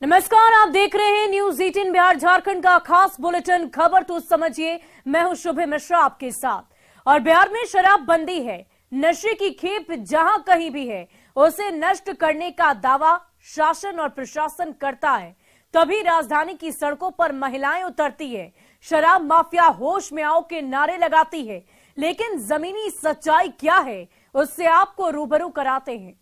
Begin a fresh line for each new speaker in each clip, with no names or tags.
नमस्कार, आप देख रहे हैं न्यूज 18 बिहार झारखंड का खास बुलेटिन। खबर तो समझिए, मैं हूं शुभ मिश्रा आपके साथ। और बिहार में शराब बंदी है। नशे की खेप जहां कहीं भी है उसे नष्ट करने का दावा शासन और प्रशासन करता है, तभी राजधानी की सड़कों पर महिलाएं उतरती है, शराब माफिया होश में आओ के नारे लगाती है। लेकिन जमीनी सच्चाई क्या है, उससे आपको रूबरू कराते हैं।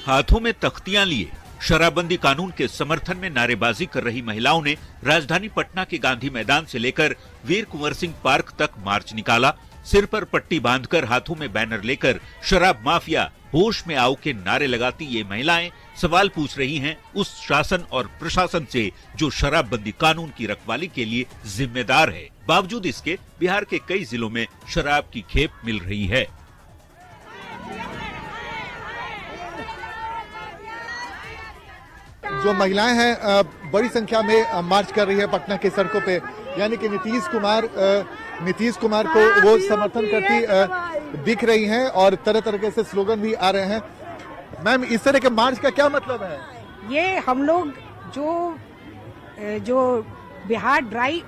हाथों में तख्तियां लिए शराबबंदी कानून के समर्थन में नारेबाजी कर रही महिलाओं ने राजधानी पटना के गांधी मैदान से लेकर वीर कुंवर सिंह पार्क तक मार्च निकाला। सिर पर पट्टी बांधकर हाथों में बैनर लेकर शराब माफिया होश में आओ के नारे लगाती ये महिलाएं सवाल पूछ रही हैं उस शासन और प्रशासन से जो शराबबंदी कानून की रखवाली के लिए जिम्मेदार है। बावजूद इसके बिहार के कई जिलों में शराब की खेप मिल रही है।
जो महिलाएं हैं बड़ी संख्या में मार्च कर रही है पटना की सड़कों पे, यानी कि नीतीश कुमार को वो समर्थन करती दिख रही हैं और तरह तरह से स्लोगन भी आ रहे हैं। मैम, इस तरह के मार्च का क्या मतलब है?
ये हम लोग जो बिहार ड्राई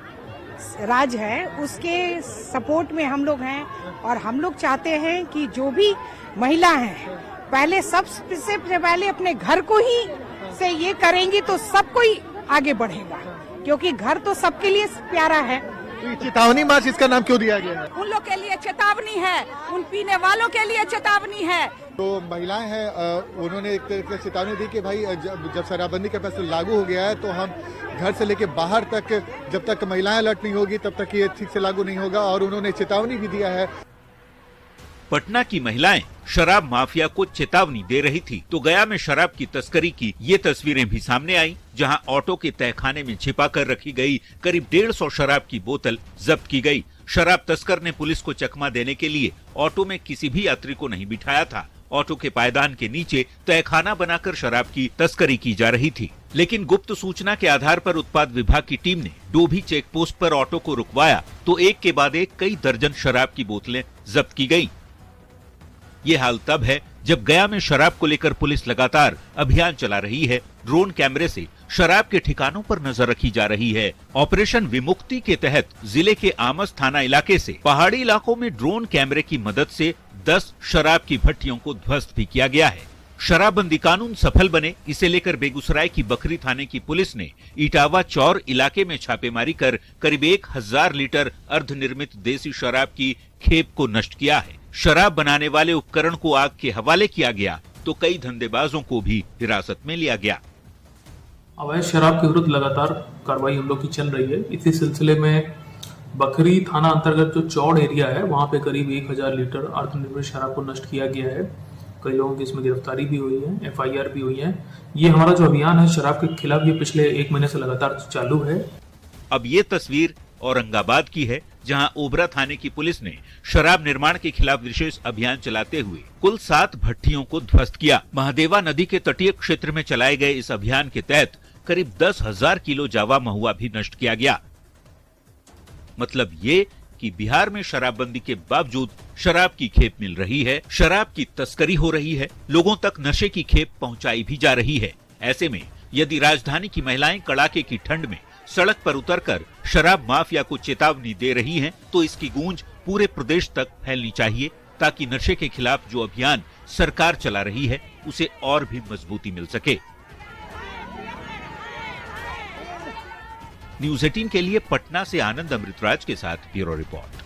राज है उसके सपोर्ट में हम लोग हैं और हम लोग चाहते हैं कि जो भी महिला हैं पहले सबसे पहले अपने घर को ही से ये करेंगी तो सब कोई आगे बढ़ेगा, क्योंकि घर तो सबके लिए प्यारा है।
चेतावनी मार्च इसका नाम क्यों दिया गया है?
उन लोग के लिए चेतावनी है, उन पीने वालों के लिए चेतावनी है।
तो महिलाएं हैं, उन्होंने एक तरह से चेतावनी दी कि भाई जब शराबबंदी का फैसला लागू हो गया है तो हम घर से लेके बाहर तक जब तक महिलाएं अलर्ट नहीं होगी तब तक ये ठीक से लागू नहीं होगा, और उन्होंने चेतावनी भी दिया है।
पटना की महिलाएं शराब माफिया को चेतावनी दे रही थी तो गया में शराब की तस्करी की ये तस्वीरें भी सामने आई, जहां ऑटो के तहखाने में छिपा कर रखी गई करीब 150 शराब की बोतल जब्त की गई। शराब तस्कर ने पुलिस को चकमा देने के लिए ऑटो में किसी भी यात्री को नहीं बिठाया था। ऑटो के पायदान के नीचे तहखाना बनाकर शराब की तस्करी की जा रही थी। लेकिन गुप्त सूचना के आधार पर उत्पाद विभाग की टीम ने डोभी चेक पोस्ट पर ऑटो को रुकवाया तो एक के बाद एक कई दर्जन शराब की बोतलें जब्त की गयी। ये हाल तब है जब गया में शराब को लेकर पुलिस लगातार अभियान चला रही है। ड्रोन कैमरे से शराब के ठिकानों पर नजर रखी जा रही है। ऑपरेशन विमुक्ति के तहत जिले के आमस थाना इलाके से पहाड़ी इलाकों में ड्रोन कैमरे की मदद से 10 शराब की भट्टियों को ध्वस्त भी किया गया है। शराबबंदी कानून सफल बने, इसे लेकर बेगूसराय की बखरी थाने की पुलिस ने इटावा चौर इलाके में छापेमारी कर करीब 1000 लीटर अर्धनिर्मित देसी शराब की खेप को नष्ट किया है। शराब बनाने वाले उपकरण को आग के हवाले किया गया तो कई धंधेबाजों को भी हिरासत में लिया गया।
अवैध शराब के विरुद्ध लगातार कार्रवाई हम लोग की चल रही है। इसी सिलसिले में बखरी थाना अंतर्गत जो चौड़ एरिया है वहां पे करीब 1000 लीटर अर्धनिर्मित शराब को नष्ट किया गया है। कई लोगों की इसमें गिरफ्तारी भी हुई है, FIR भी हुई है। ये हमारा जो अभियान है शराब के खिलाफ ये पिछले 1 महीने से लगातार चालू है।
अब ये तस्वीर औरंगाबाद की है, जहां ओबरा थाने की पुलिस ने शराब निर्माण के खिलाफ विशेष अभियान चलाते हुए कुल 7 भट्टियों को ध्वस्त किया। महादेवा नदी के तटीय क्षेत्र में चलाए गए इस अभियान के तहत करीब 10,000 किलो जावा महुआ भी नष्ट किया गया। मतलब ये कि बिहार में शराबबंदी के बावजूद शराब की खेप मिल रही है, शराब की तस्करी हो रही है, लोगों तक नशे की खेप पहुंचाई भी जा रही है। ऐसे में यदि राजधानी की महिलाएं कड़ाके की ठंड में सड़क पर उतरकर शराब माफिया को चेतावनी दे रही हैं, तो इसकी गूंज पूरे प्रदेश तक फैलनी चाहिए ताकि नशे के खिलाफ जो अभियान सरकार चला रही है उसे और भी मजबूती मिल सके। न्यूज 18 के लिए पटना से आनंद अमृतराज के साथ ब्यूरो रिपोर्ट।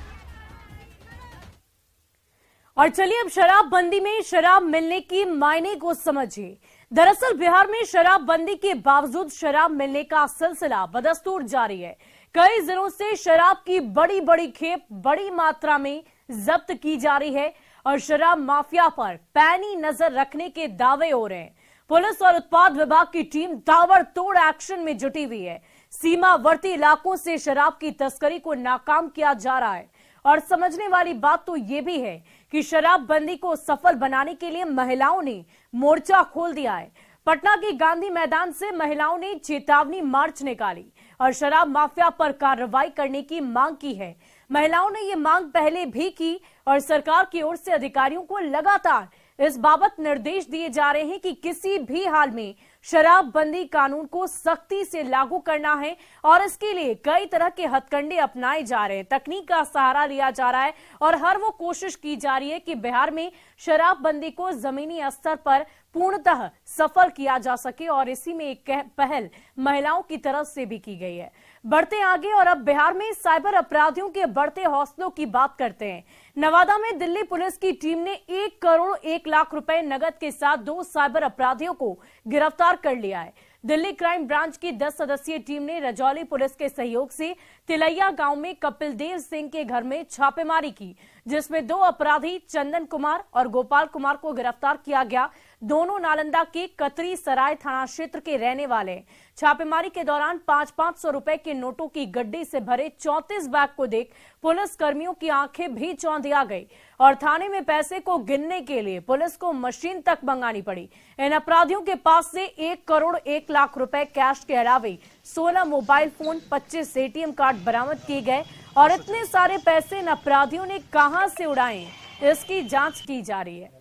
और चलिए अब शराबबंदी में शराब मिलने की मायने को समझिए। दरअसल बिहार में शराबबंदी के बावजूद शराब मिलने का सिलसिला बदस्तूर जारी है। कई जिलों से शराब की बड़ी बड़ी खेप बड़ी मात्रा में जब्त की जा रही है और शराब माफिया पर पैनी नजर रखने के दावे हो रहे हैं। पुलिस और उत्पाद विभाग की टीम ताबड़तोड़ एक्शन में जुटी हुई है। सीमावर्ती इलाकों से शराब की तस्करी को नाकाम किया जा रहा है। और समझने वाली बात तो ये भी है कि शराबबंदी को सफल बनाने के लिए महिलाओं ने मोर्चा खोल दिया है। पटना के गांधी मैदान से महिलाओं ने चेतावनी मार्च निकाली और शराब माफिया पर कार्रवाई करने की मांग की है। महिलाओं ने ये मांग पहले भी की और सरकार की ओर से अधिकारियों को लगातार इस बाबत निर्देश दिए जा रहे हैं कि किसी भी हाल में शराबबंदी कानून को सख्ती से लागू करना है और इसके लिए कई तरह के हथकंडे अपनाए जा रहे हैं, तकनीक का सहारा लिया जा रहा है और हर वो कोशिश की जा रही है कि बिहार में शराबबंदी को जमीनी स्तर पर पूर्णतः सफल किया जा सके और इसी में एक पहल महिलाओं की तरफ से भी की गई है। बढ़ते आगे और अब बिहार में साइबर अपराधियों के बढ़ते हौसलों की बात करते हैं। नवादा में दिल्ली पुलिस की टीम ने 1 करोड़ 1 लाख रुपए नगद के साथ 2 साइबर अपराधियों को गिरफ्तार कर लिया है। दिल्ली क्राइम ब्रांच की 10 सदस्यीय टीम ने रजौली पुलिस के सहयोग से तिलैया गांव में कपिल देव सिंह के घर में छापेमारी की, जिसमें 2 अपराधी चंदन कुमार और गोपाल कुमार को गिरफ्तार किया गया। दोनों नालंदा के कतरी सराय थाना क्षेत्र के रहने वाले हैं। छापेमारी के दौरान 500-500 रुपए के नोटों की गड्डी से भरे 34 बैग को देख पुलिस कर्मियों की आंखें भी चौंधिया गई और थाने में पैसे को गिनने के लिए पुलिस को मशीन तक मंगानी पड़ी। इन अपराधियों के पास से 1 करोड़ 1 लाख रुपए कैश के अलावे 16 मोबाइल फोन, 25 एटीएम कार्ड बरामद किए गए और इतने सारे पैसे इन अपराधियों ने कहां से उड़ाए, इसकी जांच की जा रही है।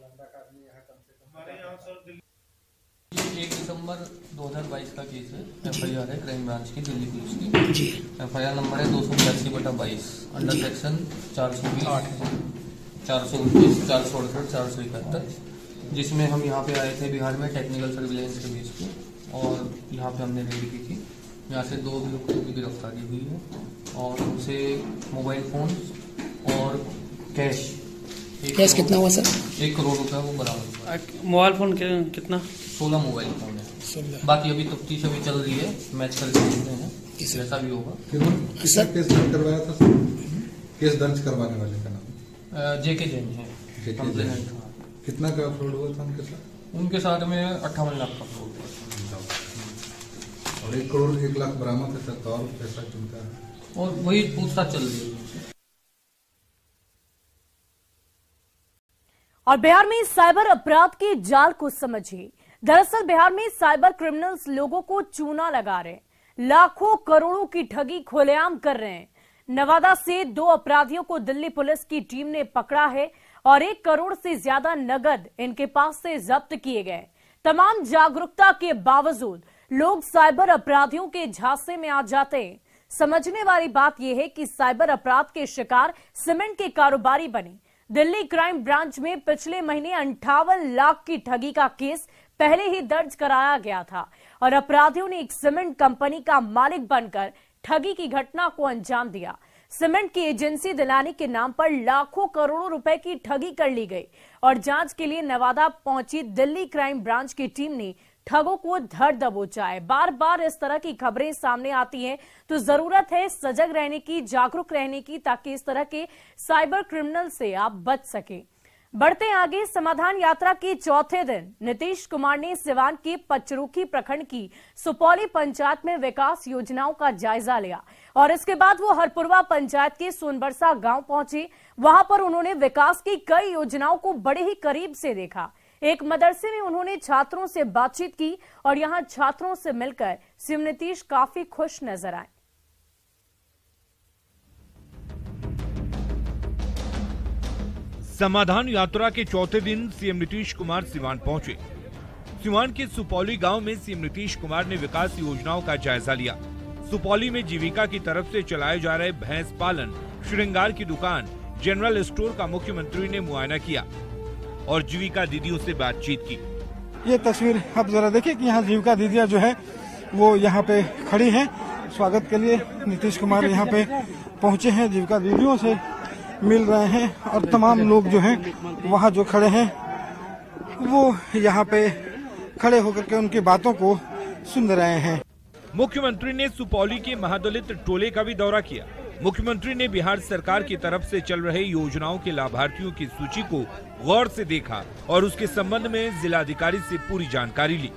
1 दिसंबर 2022 का केस है। एफआईआर है क्राइम ब्रांच की, दिल्ली पुलिस की जी। एफआईआर नंबर है 282/22 अंडर सेक्शन 420, 429, 468, 471, जिसमें हम यहाँ पे आए थे बिहार में टेक्निकल सर्विलेंस के बेस पे और यहाँ पे हमने रेड की थी। यहाँ से 2 अभियुक्तों की गिरफ्तारी हुई है और उनसे मोबाइल फोन और कैश
कितना हुआ सर?
1 करोड़ रुपया वो बरामद हुआ।
मोबाइल फोन कितना?
16 मोबाइल फोन है। बाकी अभी तफ्तीश अभी चल रही है, मैच करके देखते हैं जैसा भी होगा।
किसने केस दर्ज करवाया था सर? केस दर्ज करवाने वाले का नाम
जेके जैन है कंप्लेनेंट।
कितना का फ्रॉड हुआ था उनके साथ?
उनके साथ में 58 लाख का फ्रॉड हुआ
और 1 करोड़ 1 लाख बरामद है सर। तो और पैसा चुनता है
और वही पूछताछ चल रही है।
और बिहार में साइबर अपराध के जाल को समझिए। दरअसल बिहार में साइबर क्रिमिनल्स लोगों को चूना लगा रहे हैं, लाखों करोड़ों की ठगी खुलेआम कर रहे हैं। नवादा से 2 अपराधियों को दिल्ली पुलिस की टीम ने पकड़ा है और 1 करोड़ से ज्यादा नगद इनके पास से जब्त किए गए। तमाम जागरूकता के बावजूद लोग साइबर अपराधियों के झांसे में आ जाते हैं। समझने वाली बात यह है कि साइबर अपराध के शिकार सीमेंट के कारोबारी बने। दिल्ली क्राइम ब्रांच में पिछले महीने 58 लाख की ठगी का केस पहले ही दर्ज कराया गया था और अपराधियों ने एक सीमेंट कंपनी का मालिक बनकर ठगी की घटना को अंजाम दिया। सीमेंट की एजेंसी दिलाने के नाम पर लाखों करोड़ों रुपए की ठगी कर ली गई और जांच के लिए नवादा पहुंची दिल्ली क्राइम ब्रांच की टीम ने ठगों को धर दबोचा है। बार बार इस तरह की खबरें सामने आती हैं तो जरूरत है सजग रहने की, जागरूक रहने की, ताकि इस तरह के साइबर क्रिमिनल से आप बच सकें। बढ़ते आगे, समाधान यात्रा के चौथे दिन नीतीश कुमार ने सिवान के पचरुखी प्रखंड की सुपौली पंचायत में विकास योजनाओं का जायजा लिया और इसके बाद वो हरपुरवा पंचायत के सोनबरसा गांव पहुंचे। वहां पर उन्होंने विकास की कई योजनाओं को बड़े ही करीब से देखा। एक मदरसे में उन्होंने छात्रों से बातचीत की और यहां छात्रों से मिलकर सीएम नीतीश काफी खुश नजर आए।
समाधान यात्रा के चौथे दिन सीएम नीतीश कुमार सिवान पहुंचे। सिवान के सुपौली गांव में सीएम नीतीश कुमार ने विकास योजनाओं का जायजा लिया। सुपौली में जीविका की तरफ से चलाए जा रहे भैंस पालन, श्रृंगार की दुकान, जनरल स्टोर का मुख्यमंत्री ने मुआयना किया और जीविका दीदियों से बातचीत की।
ये तस्वीर आप जरा देखिए कि यहाँ जीविका दीदियाँ जो है वो यहाँ पे खड़ी हैं। स्वागत के लिए नीतीश कुमार यहाँ पे पहुँचे हैं, जीविका दीदियों से मिल रहे हैं और तमाम लोग जो हैं वहाँ जो खड़े हैं वो यहाँ पे खड़े होकर के उनकी बातों को सुन रहे हैं।
मुख्यमंत्री ने सुपौली के महादलित टोले का भी दौरा किया। मुख्यमंत्री ने बिहार सरकार की तरफ से चल रहे योजनाओं के लाभार्थियों की सूची को गौर से देखा और उसके संबंध में जिलाधिकारी से पूरी जानकारी ली।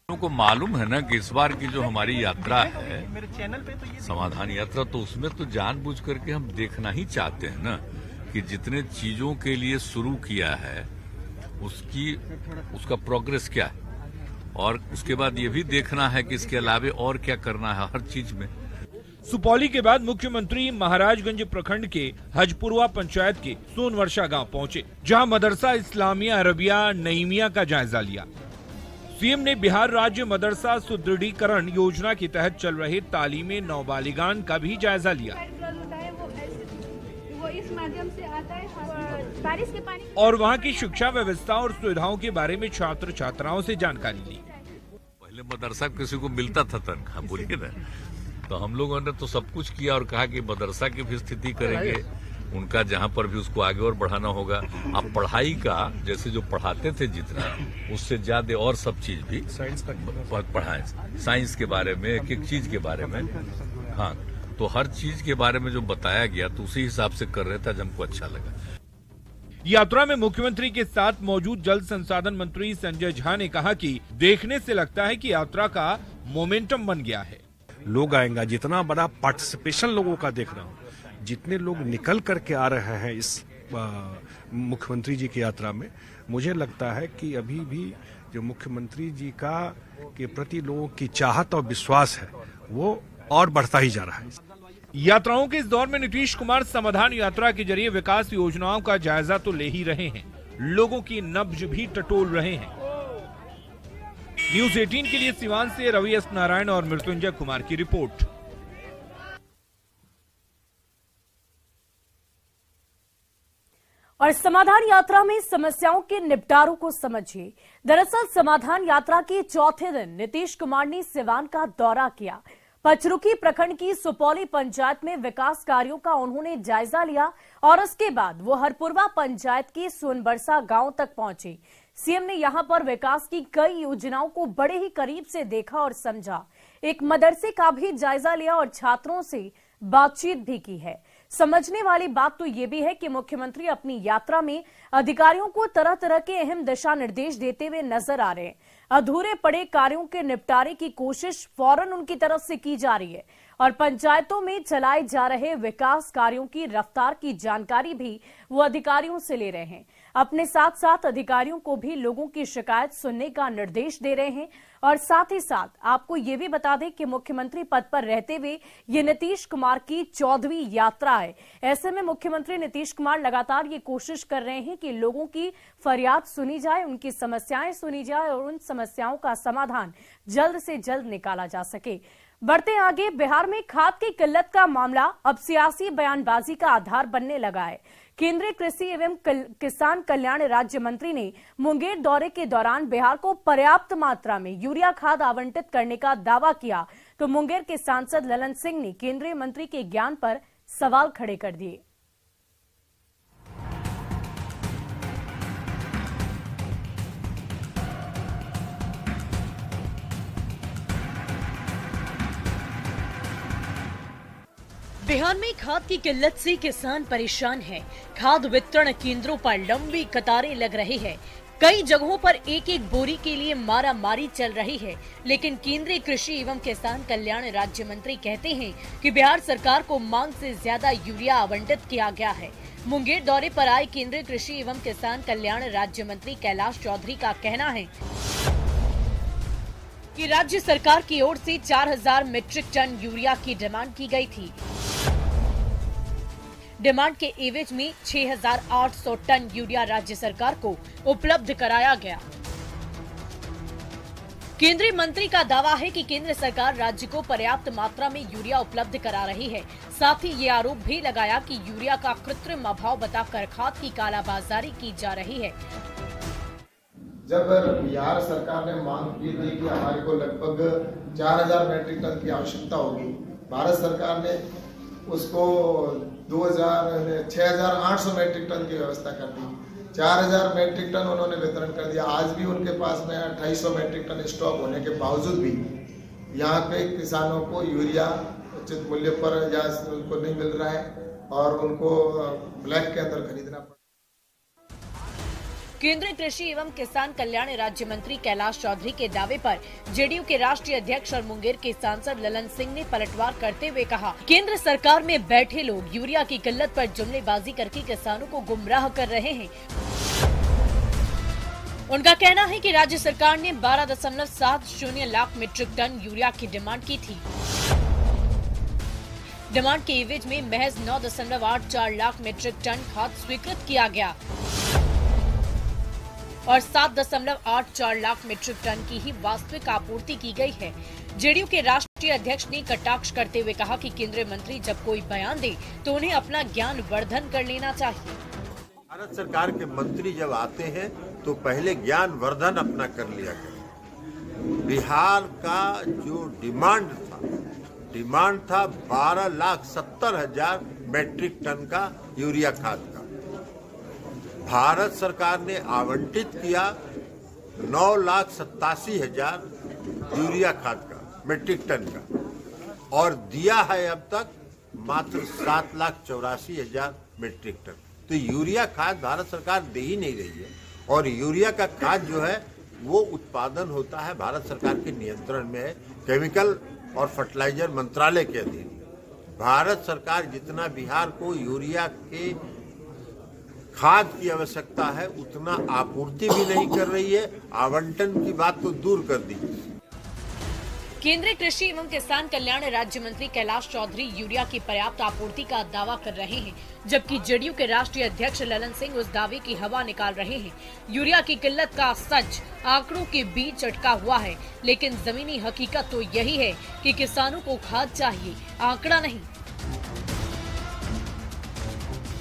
को मालूम है ना कि इस बार की जो हमारी यात्रा है समाधान यात्रा, तो उसमें तो जानबूझ करके हम देखना ही चाहते हैं ना कि जितने चीजों के लिए शुरू किया है उसका प्रोग्रेस क्या है। और उसके बाद ये भी देखना है कि इसके अलावे और क्या करना है हर चीज में।
सुपौली के बाद मुख्यमंत्री महाराजगंज प्रखंड के हजपुरवा पंचायत के सोनवर्षा गांव पहुंचे, जहां मदरसा इस्लामिया अरबिया नईमिया का जायजा लिया। सीएम ने बिहार राज्य मदरसा सुदृढ़ीकरण योजना के तहत चल रहे तालीमे नाबालिगान का भी जायजा लिया
इस माध्यम से आता है बारिश के पानी
और वहां की शिक्षा व्यवस्था और सुविधाओं के बारे में छात्र छात्राओं से जानकारी ली।
पहले मदरसा किसी को मिलता था तनख्वाह, बोलिए ना, तो हम लोगों ने तो सब कुछ किया और कहा कि मदरसा की भी स्थिति करेंगे, उनका जहां पर भी उसको आगे और बढ़ाना होगा। अब पढ़ाई का जैसे जो पढ़ाते थे जितना, उससे ज्यादा और सब चीज भी पढ़ाएं, साइंस के बारे में, एक एक चीज के बारे में। हाँ, तो हर चीज के बारे में जो बताया गया तो उसी हिसाब से कर रहे थे, आज हमको अच्छा लगा।
यात्रा में मुख्यमंत्री के साथ मौजूद जल संसाधन मंत्री संजय झा ने कहा कि देखने से लगता है कि यात्रा का मोमेंटम बन गया है।
लोग आएंगे, जितना बड़ा पार्टिसिपेशन लोगों का देख रहा हूँ, जितने लोग निकल करके आ रहे हैं इस मुख्यमंत्री जी की यात्रा में, मुझे लगता है कि अभी भी जो मुख्यमंत्री जी का के प्रति लोगों की चाहत और विश्वास है वो और बढ़ता ही जा रहा है।
यात्राओं के इस दौर में नीतीश कुमार समाधान यात्रा के जरिए विकास योजनाओं का जायजा तो ले ही रहे हैं, लोगों की नब्ज भी टटोल रहे हैं। न्यूज 18 के लिए सिवान से रवि एस नारायण और मृत्युंजय कुमार की रिपोर्ट।
और समाधान यात्रा में समस्याओं के निपटारों को समझिए। दरअसल समाधान यात्रा के चौथे दिन नीतीश कुमार ने सिवान का दौरा किया। पचरुखी प्रखंड की सुपौली पंचायत में विकास कार्यों का उन्होंने जायजा लिया और उसके बाद वो हरपुरवा पंचायत के सोनबरसा गांव तक पहुंचे। सीएम ने यहां पर विकास की कई योजनाओं को बड़े ही करीब से देखा और समझा। एक मदरसे का भी जायजा लिया और छात्रों से बातचीत भी की है। समझने वाली बात तो ये भी है कि मुख्यमंत्री अपनी यात्रा में अधिकारियों को तरह तरह के अहम दिशा निर्देश देते हुए नजर आ रहे हैं। अधूरे पड़े कार्यों के निपटारे की कोशिश फौरन उनकी तरफ से की जा रही है और पंचायतों में चलाए जा रहे विकास कार्यों की रफ्तार की जानकारी भी वो अधिकारियों से ले रहे हैं। अपने साथ साथ अधिकारियों को भी लोगों की शिकायत सुनने का निर्देश दे रहे हैं और साथ ही साथ आपको ये भी बता दें कि मुख्यमंत्री पद पर रहते हुए ये नीतीश कुमार की 14वीं यात्रा है। ऐसे में मुख्यमंत्री नीतीश कुमार लगातार ये कोशिश कर रहे हैं कि लोगों की फरियाद सुनी जाए, उनकी समस्याएं सुनी जाए और उन समस्याओं का समाधान जल्द से जल्द निकाला जा सके। बढ़ते आगे, बिहार में खाद की किल्लत का मामला अब सियासी बयानबाजी का आधार बनने लगा है। केंद्रीय कृषि एवं किसान कल्याण राज्य मंत्री ने मुंगेर दौरे के दौरान बिहार को पर्याप्त मात्रा में यूरिया खाद आवंटित करने का दावा किया तो मुंगेर के सांसद ललन सिंह ने केंद्रीय मंत्री के ज्ञान पर सवाल खड़े कर दिए। बिहार में खाद की किल्लत से किसान परेशान हैं। खाद वितरण केंद्रों पर लंबी कतारें लग रही है। कई जगहों पर एक एक बोरी के लिए मारामारी चल रही है, लेकिन केंद्रीय कृषि एवं किसान कल्याण राज्य मंत्री कहते हैं कि बिहार सरकार को मांग से ज्यादा यूरिया आवंटित किया गया है। मुंगेर दौरे पर आए केंद्रीय कृषि एवं किसान कल्याण राज्य मंत्री कैलाश चौधरी का कहना है कि राज्य सरकार की ओर से 4000 मीट्रिक टन यूरिया की डिमांड की गई थी। डिमांड के एवज में 6800 टन यूरिया राज्य सरकार को उपलब्ध कराया गया। केंद्रीय मंत्री का दावा है कि केंद्र सरकार राज्य को पर्याप्त मात्रा में यूरिया उपलब्ध करा रही है। साथ ही ये आरोप भी लगाया कि यूरिया का कृत्रिम अभाव बताकर खाद की कालाबाजारी की जा रही है।
जब बिहार सरकार ने मांग की थी कि हमारे को लगभग 4000 मैट्रिक टन की आवश्यकता होगी, भारत सरकार ने उसको 6800 मैट्रिक टन की व्यवस्था कर दी। 4000 मैट्रिक टन उन्होंने वितरण कर दिया। आज भी उनके पास में 2800 मैट्रिक टन स्टॉक होने के बावजूद भी यहाँ पे किसानों को यूरिया उचित मूल्य पर या उनको नहीं मिल रहा है और उनको ब्लैक के अंदर खरीदना पड़।
केंद्रीय कृषि एवं किसान कल्याण राज्य मंत्री कैलाश चौधरी के दावे पर जेडीयू के राष्ट्रीय अध्यक्ष और मुंगेर के सांसद ललन सिंह ने पलटवार करते हुए कहा, केंद्र सरकार में बैठे लोग यूरिया की किल्लत पर जुमलेबाजी करके किसानों को गुमराह कर रहे हैं।
उनका कहना है कि राज्य सरकार ने 12.70 लाख मीट्रिक टन यूरिया की डिमांड की थी। डिमांड के एवज में महज 9.84 लाख मीट्रिक टन खाद स्वीकृत किया गया और 7.84 लाख मीट्रिक टन की ही वास्तविक आपूर्ति की गई है। जेडीयू के राष्ट्रीय अध्यक्ष ने कटाक्ष करते हुए कहा कि केंद्रीय मंत्री जब कोई बयान दे तो उन्हें अपना ज्ञान वर्धन कर लेना चाहिए।
भारत सरकार के मंत्री जब आते हैं तो पहले ज्ञान वर्धन अपना कर लिया करें। बिहार का जो डिमांड था 12,70,000 मीट्रिक टन का यूरिया खाद का। भारत सरकार ने आवंटित किया 9,87,000 यूरिया खाद का मीट्रिक टन का और दिया है अब तक मात्र 7,84,000 मीट्रिक टन। तो यूरिया खाद भारत सरकार दे ही नहीं रही है और यूरिया का खाद जो है वो उत्पादन होता है भारत सरकार के नियंत्रण में है, केमिकल और फर्टिलाइजर मंत्रालय के अधीन। भारत सरकार जितना बिहार को यूरिया के खाद की आवश्यकता है उतना आपूर्ति भी नहीं कर रही है। आवंटन की बात तो दूर कर दी।
केंद्रीय कृषि एवं किसान कल्याण राज्य मंत्री कैलाश चौधरी यूरिया की पर्याप्त आपूर्ति का दावा कर रहे हैं, जबकि जेडीयू के राष्ट्रीय अध्यक्ष ललन सिंह उस दावे की हवा निकाल रहे हैं। यूरिया की किल्लत का सच आंकड़ों के बीच अटका हुआ है, लेकिन जमीनी हकीकत तो यही है कि किसानों को खाद चाहिए, आंकड़ा नहीं।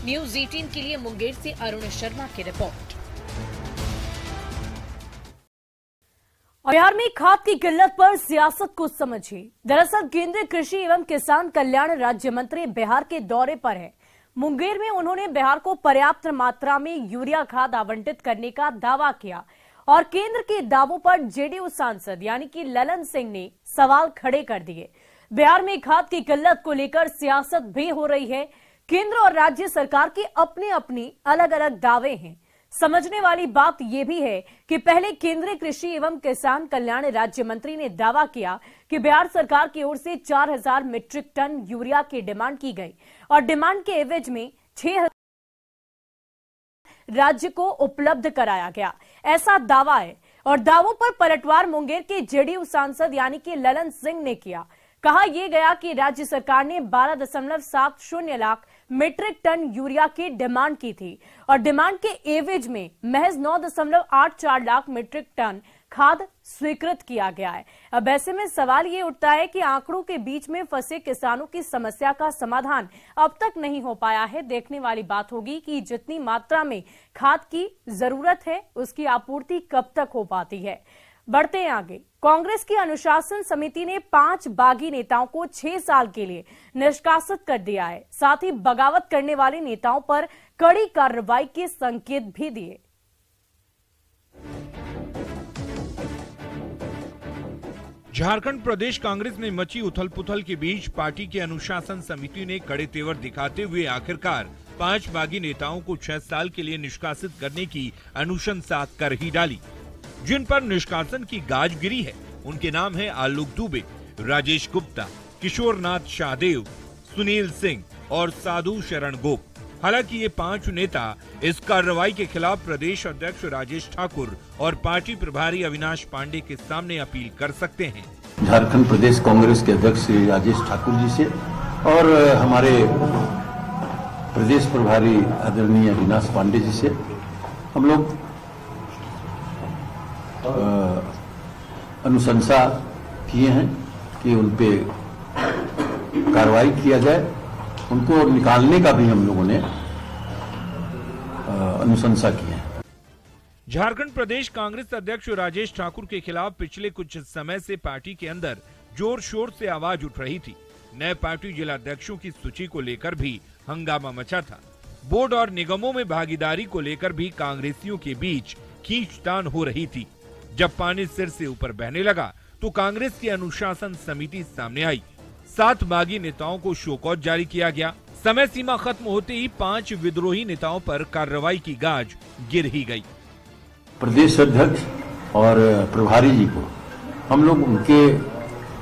न्यूज 18 के लिए मुंगेर से अरुण शर्मा की रिपोर्ट।
बिहार में खाद की किल्लत पर सियासत को समझिए। दरअसल केंद्रीय कृषि एवं किसान कल्याण राज्य मंत्री बिहार के दौरे पर है। मुंगेर में उन्होंने बिहार को पर्याप्त मात्रा में यूरिया खाद आवंटित करने का दावा किया और केंद्र के दावों पर जेडीयू सांसद यानी कि ललन सिंह ने सवाल खड़े कर दिए। बिहार में खाद की किल्लत को लेकर सियासत भी हो रही है। केंद्र और राज्य सरकार के अपने अपनी अलग अलग दावे हैं। समझने वाली बात यह भी है कि पहले केंद्रीय कृषि एवं किसान कल्याण राज्य मंत्री ने दावा किया कि बिहार सरकार की ओर से 4,000 मीट्रिक टन यूरिया की डिमांड की गई और डिमांड के एवज में 6,000 राज्य को उपलब्ध कराया गया, ऐसा दावा है। और दावों पर पलटवार मुंगेर के जेडीयू सांसद यानी कि ललन सिंह ने किया। कहा यह गया कि राज्य सरकार ने 12.70 लाख मीट्रिक टन यूरिया की डिमांड की थी और डिमांड के एवज में महज 9.84 लाख मीट्रिक टन खाद स्वीकृत किया गया है। अब ऐसे में सवाल ये उठता है कि आंकड़ों के बीच में फंसे किसानों की समस्या का समाधान अब तक नहीं हो पाया है। देखने वाली बात होगी कि जितनी मात्रा में खाद की जरूरत है उसकी आपूर्ति कब तक हो पाती है। बढ़ते हैं आगे। कांग्रेस की अनुशासन समिति ने 5 बागी नेताओं को 6 साल के लिए निष्कासित कर दिया है। साथ ही बगावत करने वाले नेताओं पर कड़ी कार्रवाई के संकेत भी दिए।
झारखंड प्रदेश कांग्रेस में मची उथल पुथल के बीच पार्टी के अनुशासन समिति ने कड़े तेवर दिखाते हुए आखिरकार 5 बागी नेताओं को 6 साल के लिए निष्कासित करने की अनुशंसा कर ही डाली। जिन पर निष्कासन की गाज गिरी है उनके नाम है आलोक दुबे, राजेश गुप्ता, किशोरनाथ शाहदेव, सुनील सिंह और साधु शरण गोप। हालांकि ये 5 नेता इस कार्रवाई के खिलाफ प्रदेश अध्यक्ष राजेश ठाकुर और पार्टी प्रभारी अविनाश पांडे के सामने अपील कर सकते हैं।
झारखंड प्रदेश कांग्रेस के अध्यक्ष श्री राजेश ठाकुर जी से और हमारे प्रदेश प्रभारी आदरणीय अविनाश पांडे जी से हम लोग अनुशंसा किए हैं कि उन पे कार्रवाई किया जाए। उनको निकालने का भी हम लोगों ने अनुशंसा की है।
झारखंड प्रदेश कांग्रेस अध्यक्ष राजेश ठाकुर के खिलाफ पिछले कुछ समय से पार्टी के अंदर जोर शोर से आवाज उठ रही थी। नए पार्टी जिलाध्यक्षों की सूची को लेकर भी हंगामा मचा था। बोर्ड और निगमों में भागीदारी को लेकर भी कांग्रेसियों के बीच खींचतान हो रही थी। जब पानी सिर से ऊपर बहने लगा तो कांग्रेस की अनुशासन समिति सामने आई। 7 बागी नेताओं को शोकॉज जारी किया गया। समय सीमा खत्म होते ही 5 विद्रोही नेताओं पर कार्रवाई की गाज गिर ही गई।
प्रदेश अध्यक्ष और प्रभारी जी को हम लोग उनके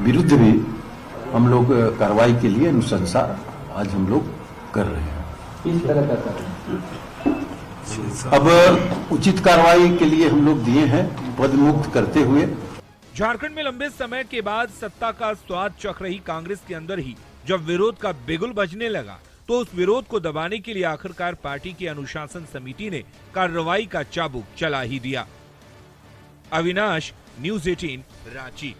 विरुद्ध भी हम लोग कार्रवाई के लिए अनुशंसा आज हम लोग कर रहे हैं। अब उचित कार्रवाई के लिए हम लोग दिए हैं पद मुक्त करते हुए।
झारखंड में लंबे समय के बाद सत्ता का स्वाद चख रही कांग्रेस के अंदर ही जब विरोध का बिगुल बजने लगा तो उस विरोध को दबाने के लिए आखिरकार पार्टी की अनुशासन समिति ने कार्रवाई का चाबुक चला ही दिया। अविनाश, न्यूज़ 18, रांची।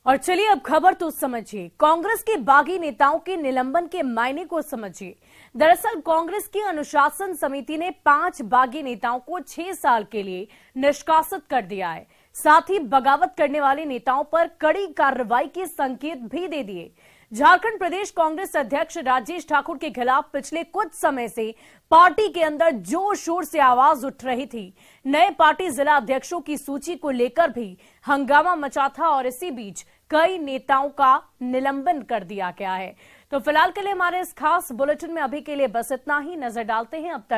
और चलिए अब खबर तो समझिए, कांग्रेस के बागी नेताओं के निलंबन के मायने को समझिए। दरअसल कांग्रेस की अनुशासन समिति ने 5 बागी नेताओं को 6 साल के लिए निष्कासित कर दिया है। साथ ही बगावत करने वाले नेताओं पर कड़ी कार्रवाई के संकेत भी दे दिए। झारखंड प्रदेश कांग्रेस अध्यक्ष राजेश ठाकुर के खिलाफ पिछले कुछ समय से पार्टी के अंदर जोर शोर से आवाज उठ रही थी। नए पार्टी जिला अध्यक्षों की सूची को लेकर भी हंगामा मचा था और इसी बीच कई नेताओं का निलंबन कर दिया गया है। तो फिलहाल के लिए हमारे इस खास बुलेटिन में अभी के लिए बस इतना ही। नजर डालते हैं अब तक